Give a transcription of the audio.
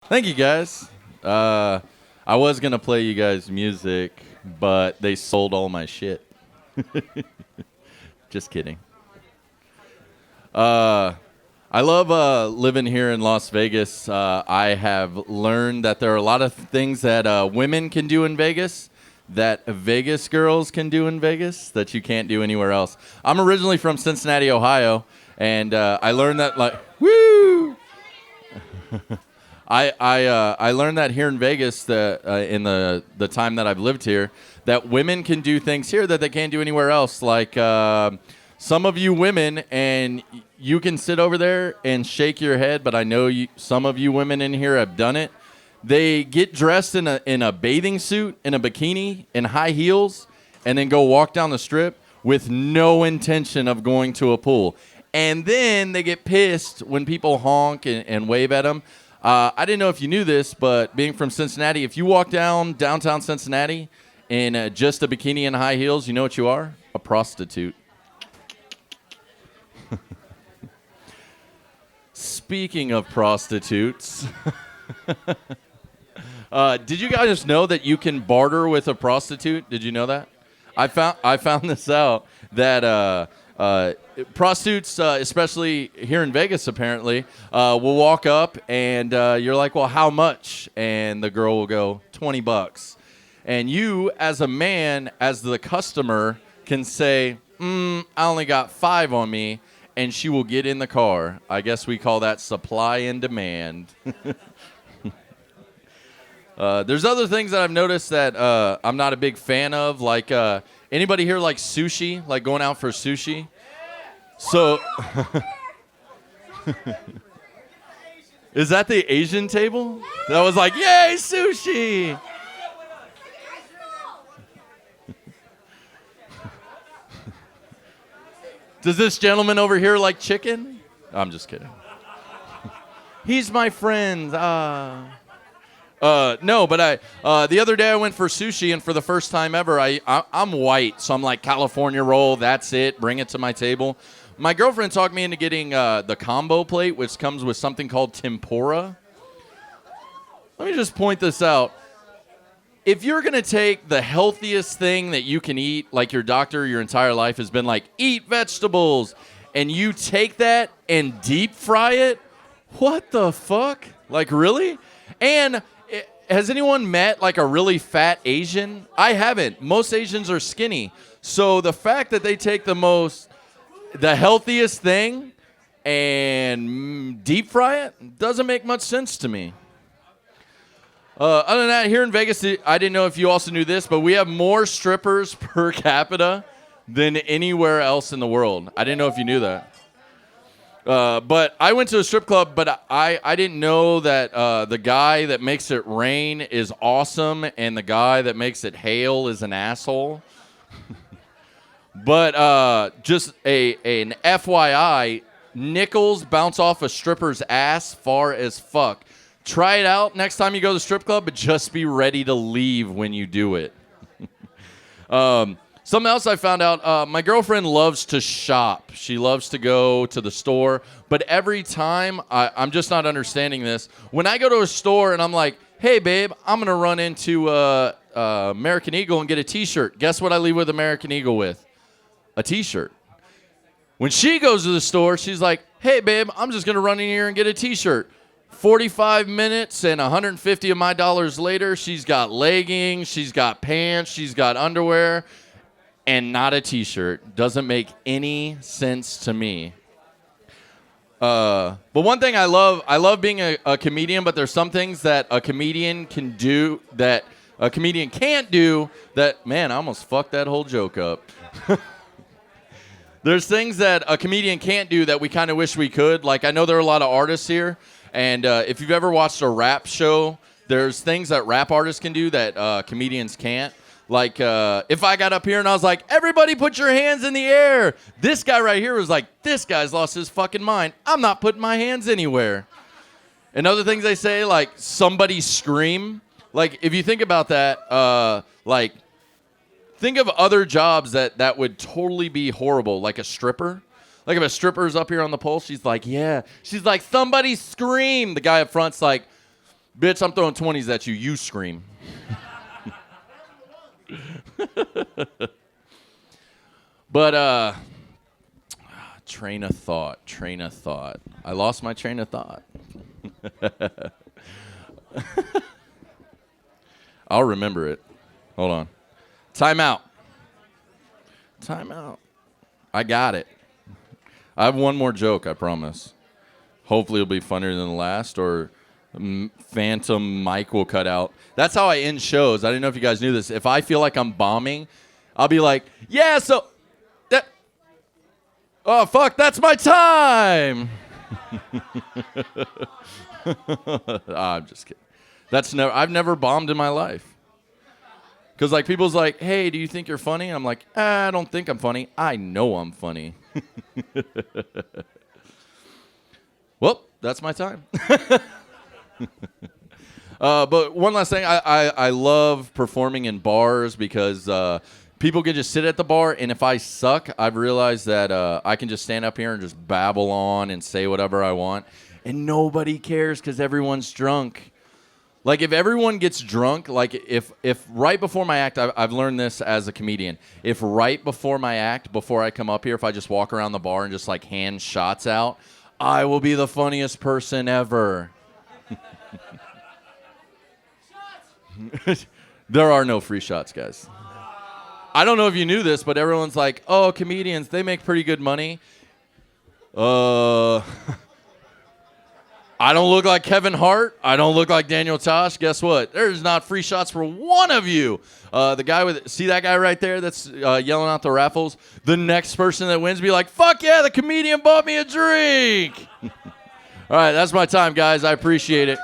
Thank you, guys. I was gonna play you guys music, but they sold all my shit. Just kidding. I love living here in Las Vegas. I have learned that there are a lot of things that women can do in Vegas that Vegas girls can do in Vegas that you can't do anywhere else. I'm originally from Cincinnati, Ohio, and I learned that woo. I learned that here in Vegas that in the time that I've lived here that women can do things here that they can't do anywhere else. Like some of you women, and you can sit over there and shake your head, but I know some of you women in here have done it. They get dressed in a bathing suit, in a bikini, in high heels, and then go walk down the strip with no intention of going to a pool. And then they get pissed when people honk and wave at them. I didn't know if you knew this, but being from Cincinnati, if you walk down downtown Cincinnati in just a bikini and high heels, you know what you are? A prostitute. Speaking of prostitutes, did you guys know that you can barter with a prostitute? Did you know that? I found this out that prostitutes, especially here in Vegas, apparently, will walk up and you're like, "Well, how much?" And the girl will go, $20. And you, as a man, as the customer, can say, "I only got 5 on me." And she will get in the car. I guess we call that supply and demand. There's other things that I've noticed that I'm not a big fan of. Like, anybody here like sushi? Like going out for sushi? So, is that the Asian table? That was like, yay, sushi! Does this gentleman over here like chicken? I'm just kidding. He's my friend. No, but the other day I went for sushi, and for the first time ever, I'm white, so I'm like, California roll, that's it, bring it to my table. My girlfriend talked me into getting the combo plate, which comes with something called tempura. Let me just point this out. If you're going to take the healthiest thing that you can eat, like your doctor your entire life has been like, eat vegetables, and you take that and deep fry it, what the fuck? Like, really? And has anyone met like a really fat Asian? I haven't. Most Asians are skinny. So the fact that they take the healthiest thing and deep fry it doesn't make much sense to me. Other than that, here in Vegas, I didn't know if you also knew this, but we have more strippers per capita than anywhere else in the world. I didn't know if you knew that. But I went to a strip club, but I didn't know that the guy that makes it rain is awesome and the guy that makes it hail is an asshole. But just an FYI, nickels bounce off a stripper's ass far as fuck. Try it out next time you go to the strip club, but just be ready to leave when you do it. Something else I found out, my girlfriend loves to shop. She loves to go to the store, but every time, I'm just not understanding this. When I go to a store and I'm like, hey, babe, I'm going to run into American Eagle and get a T-shirt. Guess what I leave with American Eagle with? A T-shirt. When she goes to the store, she's like, hey, babe, I'm just going to run in here and get a T-shirt. 45 minutes and 150 of my dollars later, she's got leggings, she's got pants, she's got underwear, and not a T-shirt. Doesn't make any sense to me. But one thing I love being a comedian, but there's some things that a comedian can do that a comedian can't do that, man, I almost fucked that whole joke up. There's things that a comedian can't do that we kind of wish we could. Like, I know there are a lot of artists here. And if you've ever watched a rap show, there's things that rap artists can do that comedians can't. Like, if I got up here and I was like, everybody put your hands in the air. This guy right here was like, this guy's lost his fucking mind. I'm not putting my hands anywhere. And other things they say, like, somebody scream. Like, if you think about that, like, think of other jobs that would totally be horrible, like a stripper. Like if a stripper's up here on the pole, she's like, yeah. She's like, somebody scream. The guy up front's like, Bitch, I'm throwing 20s at you. You scream. But, train of thought. I lost my train of thought. I'll remember it. Hold on. Time out. I got it. I have one more joke, I promise. Hopefully it'll be funnier than the last, or Phantom Mike will cut out. That's how I end shows. I didn't know if you guys knew this. If I feel like I'm bombing, I'll be like, yeah, so that. Oh, fuck, that's my time. I'm just kidding. I've never bombed in my life. Because, like, people's like, hey, do you think you're funny? I'm like, I don't think I'm funny. I know I'm funny. Well, that's my time. But one last thing. I love performing in bars because people can just sit at the bar, and if I suck, I've realized that I can just stand up here and just babble on and say whatever I want, and nobody cares because everyone's drunk. Like, if everyone gets drunk, like, if right before my act, I've learned this as a comedian, if right before my act, before I come up here, if I just walk around the bar and just, like, hand shots out, I will be the funniest person ever. There are no free shots, guys. I don't know if you knew this, but everyone's like, oh, comedians, they make pretty good money. I don't look like Kevin Hart. I don't look like Daniel Tosh. Guess what? There's not free shots for one of you. The guy see that guy right there that's yelling out the raffles? The next person that wins be like, fuck yeah, the comedian bought me a drink. All right, that's my time, guys. I appreciate it.